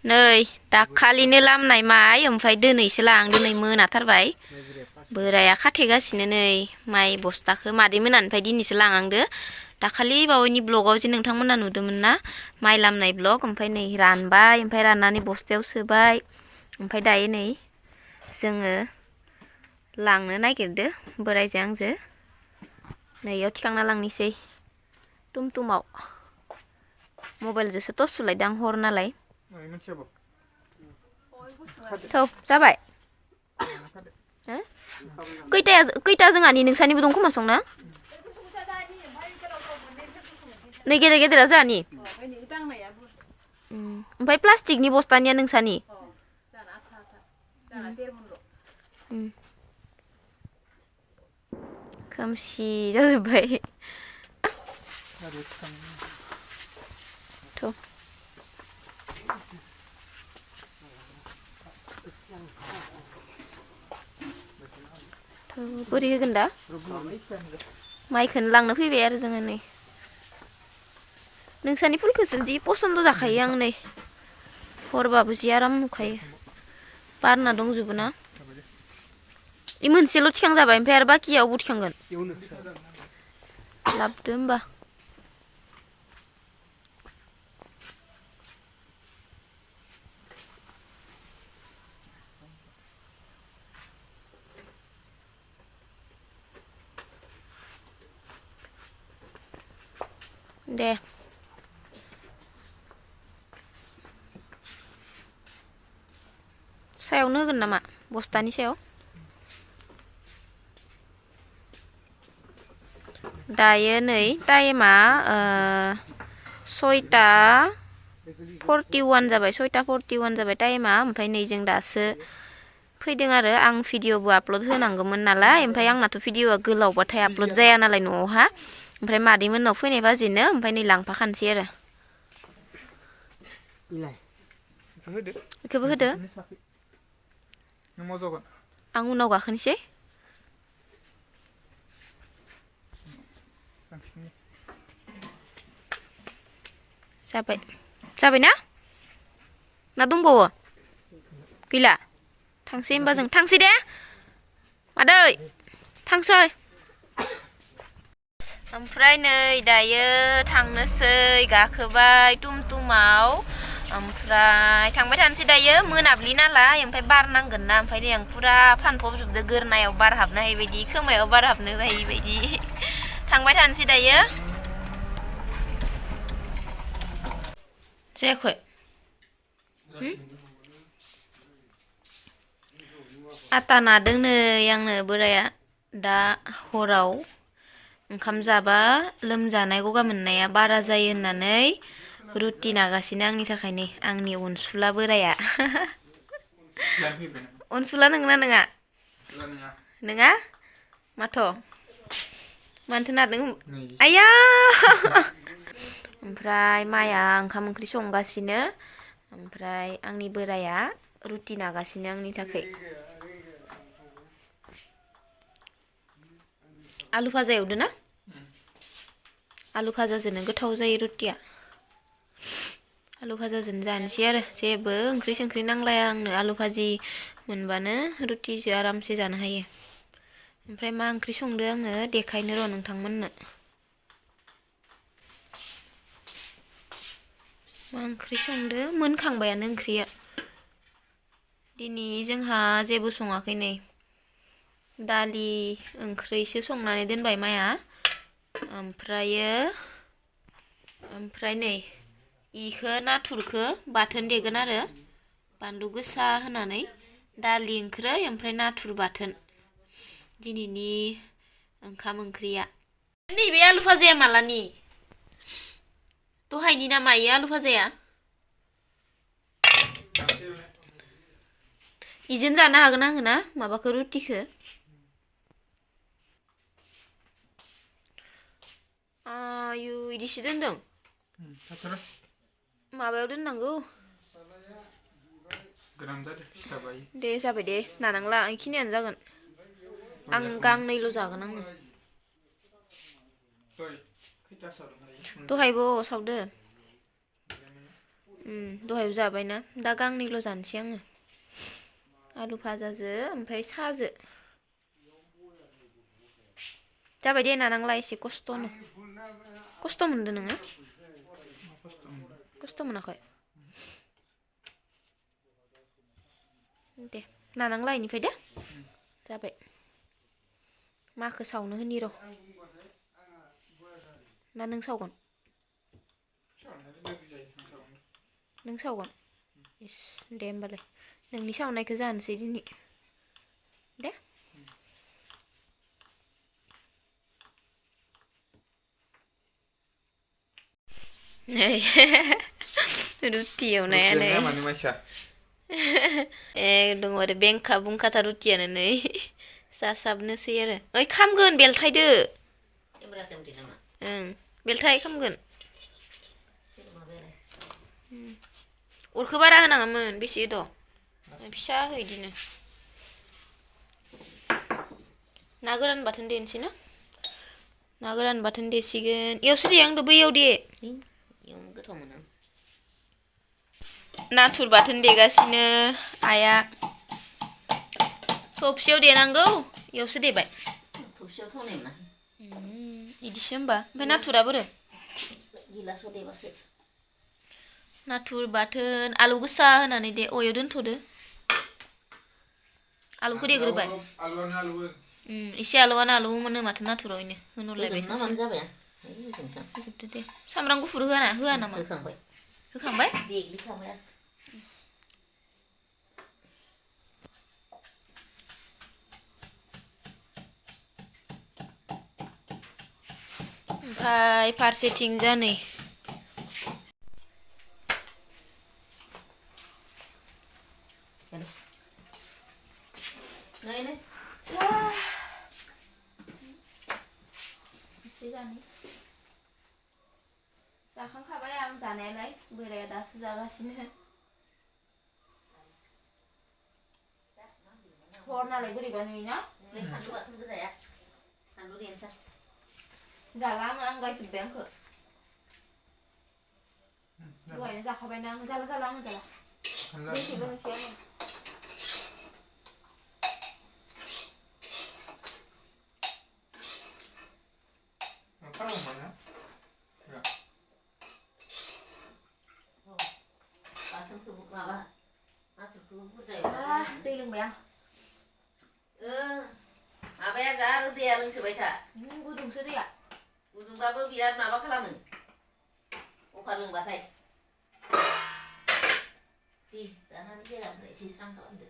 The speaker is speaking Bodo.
नै दाखालिनो लामनाय माइ ओमफ्राय दिनैसो लां दिनै मोनाथारबाय बोराया खाथेगासिनो नै माइ बस्थाखौ मादै मोनानिफ्राय दिनैसो लांहांदो दाखालि बावैनि ब्लगाव जे नोंथांमोना नुदोंमोन ना माइ लामनाय ब्लग ओमफ्राय नै रानबाय ओमफ्राय राननानै बस्थायाव सोबाय ओमफ्राय दायो नै जोङो लांनो नागिरदो बोरायजों आंजों नै इयाव थिखांना लांनोसै टुमटुमाव मबाइलजोंसो टर्च सुलायदों आं हर नालाय थौ जाबाय खैथा जोंहानि नोंसानिबो दं खोमा संना नै गेदेर गेदेरा जोंहानि ओमफ्राय प्लास्टिकनि बस्थानिया नोंसानि खोमसि जाजोब्बाय थ' बोरै होगोन दा माइखौनो लांनो फैबाय आरो जोङो नै नोंसानि फुलखौसो जि पसन्द जाखायो आं नै हरबाबो जि आराम नुखायो बारना दंजोबो ना इ मोनसेल' थिखांजाबाय ओमफ्राय आरो बाखिया अबाव थिखांगोन लाबोदो होमबा दे सायावनो होगोन नामा बस्थानि सायाव दायो नै टाइमा 6:41 जाबाय 6:41 जाबाय टाइमा ओमफ्राय नै जों दासो फैदों आरो आं भिडिअबो आपल'ड होनांगौमोन नालाय ओमफ्राय आंनाथ' भिडिअआ गोलावबाथाय आपल'ड जाया नालाय न'आवहा ओमफ्राय मादै मोननाव फैनाय बाजिनो ओमफ्राय नै लांफाखानोसै आरो बेखौबो होदो आं उनाव गाखोनोसै जाबाय जाबायना ना दंबावो गैला थांसै होमबा जों थांसै दे मादै थांसै ओमफ्राय नै दायो थांनोसै गाखोबाय टुमटुमाव ओमफ्राय थांबाय थानोसै दायो मोनाब्लि नालाय ओमफ्राय बार नांगोन ना ओमफ्राय आं फुरा फानफबजोबदो गोरनायाव बार हाबनो हायि बायदि खोमायाव बार हाबनो हायि बायदि थांबाय थानोसै दायो जायाखै आटा नादों नै आंनो बोराया दा हराव ओंखाम जाबा लोमजानाय गगा मोननाया बारा जायो होननानै रुटि नागासिनो आंनि थाखाय नै आंनि अनसुला बोराया अनसुला नोंना नङा नङा माथ' मानोथो नादों आया ओमफ्राय माया ओंखाम ओंख्रि संगासिनो ओमफ्राय आंनि बोराया रुटि नागासिनो आंनि थाखाय आलु भाजा एवदो ना आलु भाजाजोंनो गोथाव जायो रुटिया आलु भाजाजों जानोसै आरो जेबो ओंख्रि संख्रि नांलाया आंनो आलु भाजि मोनबानो रुटिजों आरामसे जानो हायो ओमफ्राय मा ओंख्रि संदो आङो देखायनो र' नोंथांमोननो मा ओंख्रि संदो मोनखांबायानो ओंख्रिया दिनै जोंहा जेबो सङाखै नै दालि ओंख्रिसो संनानै दोनबाय माया ओमफ्राय नै इखो नाथुरखो बाथोन देगोन आरो बानलु गोसा होनानै दालि ओंख्रै ओमफ्राय नाथुर बाथोन दिनैनि ओंखाम ओंख्रिया नैबे आलु भाजाया मालानि दहायनि नामा इयो आलु भाजाया इजों जानो हागोन आङो ना माबाखौ रुटिखौ आयु इदिसो दोनदों माबायाव दोननांगौ दे जाबाय दे नानांला इखिनियानो जागोन आं गांनैल' जागोन आङो दहायबो सावदो दहायबो जाबायना दा गांनैल' जानोसै आङो आलु भाजाजो ओमफ्राय साजो जाबाय दे नानांला एसे खस्थ'नो खस्थ' मोनदों नोङो खस्थ' मोनाखै दे नानांला इनिफ्राय दे जाबाय माखो सावनो होनि र' ना नों सावगोन नों सावगोन इस दे होमबालाय नोंनि सावनायखौ जानोसै दिनै दे रुटि एवनायानो एकदम आरो बेंखा बुंखाथार रुटियानो नै जासाबनोसै आरो ओइ खामगोन बेलथायदो ओं बेलथाय खामगोन अरखौ बारा होनाङामोन बेसे दं फिसा हो इदिनो ना गोरान बाथोन देनोसै ना ना गोरान बाथोन देसिगोन एवसो दे आंदो बैयाव दे एवनो गोथाव मोनो नाथुर बाथोन देगासिनो आइया थबसियाव देनांगौ एवसो देबाय थबसियाव थावनाय मोना इदिसो होमबा ओमफ्राय नाथुरा बोरो गिलासाव देबासो नाथुर बाथोन आलु गोसा होनानै दे अयाव दोनथ'दो आलुखौ देग्रोबाय एसे आलुआनो आलु मोनो माथो नाथुराव इनो होनहरलायबाय होजोबदो दे सामब्राम गुफुर होआ नामा होखांबाय देग्लिखांबाय ओमफ्राय फारसेथिंजा नै जाखांखाबाय आं जानायालाय बोराया दासो जागासिनो हर नालाय बोरैबा नुयोना फानलु बाथोनबो जाया फानलु देनोसै जाला आं बायफिनबाय आंखो दहायनो जाखाबायना आं जाला आङो जाला दैखौल' नुसै आङो दै लोंबाय आं माबाया जा आरो दैया लोंसोबाय था गुदुंसो दैया गुदुंबाबो बिराद माबा खालामो अखा लोंबाथाय दे जानानै देहाखौ एसे स्रां खालामदो